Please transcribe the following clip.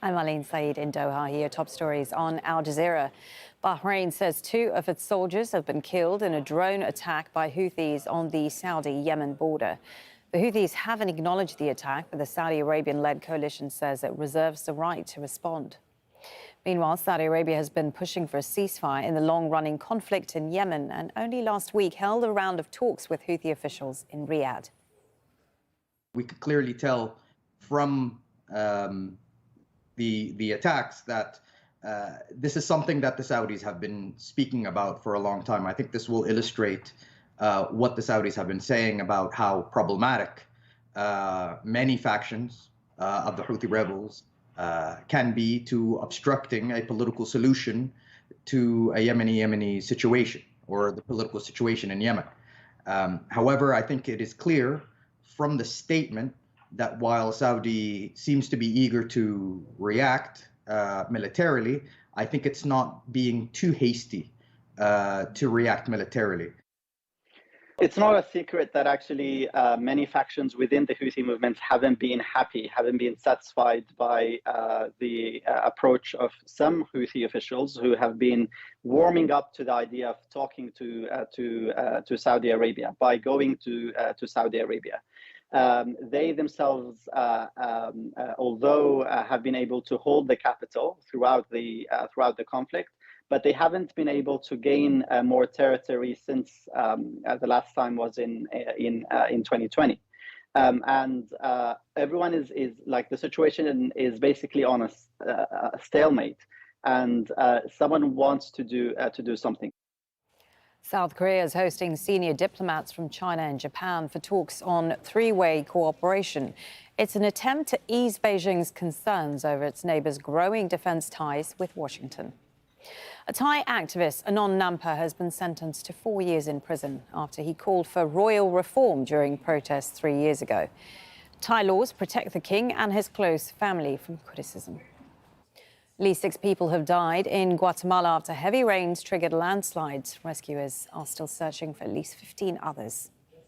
I'm Aline Saeed in Doha. Here, top stories on Al Jazeera. Bahrain says 2 of its soldiers have been killed in a drone attack by Houthis on the Saudi-Yemen border. The Houthis haven't acknowledged the attack, but the Saudi Arabian-led coalition says it reserves the right to respond. Meanwhile, Saudi Arabia has been pushing for a ceasefire in the long-running conflict in Yemen and only last week held a round of talks with Houthi officials in Riyadh. We could clearly tell from the attacks that this is something that the Saudis have been speaking about for a long time. I think this will illustrate what the Saudis have been saying about how problematic many factions of the Houthi rebels can be to obstructing a political solution to a Yemeni situation or the political situation in Yemen. However, I think it is clear from the statement that while Saudi seems to be eager to react militarily, I think it's not being too hasty to react militarily. It's not a secret that actually many factions within the Houthi movement haven't been happy, haven't been satisfied by the approach of some Houthi officials who have been warming up to the idea of talking to Saudi Arabia by going to Saudi Arabia. They themselves, although have been able to hold the capital throughout the conflict, but they haven't been able to gain more territory since the last time was in 2020. And everyone is like, the situation is basically on a stalemate, and someone wants to do something. South Korea is hosting senior diplomats from China and Japan for talks on three-way cooperation. It's an attempt to ease Beijing's concerns over its neighbours' growing defence ties with Washington. A Thai activist, Anon Nampa, has been sentenced to 4 years in prison after he called for royal reform during protests 3 years ago. Thai laws protect the king and his close family from criticism. At least 6 people have died in Guatemala after heavy rains triggered landslides. Rescuers are still searching for at least 15 others.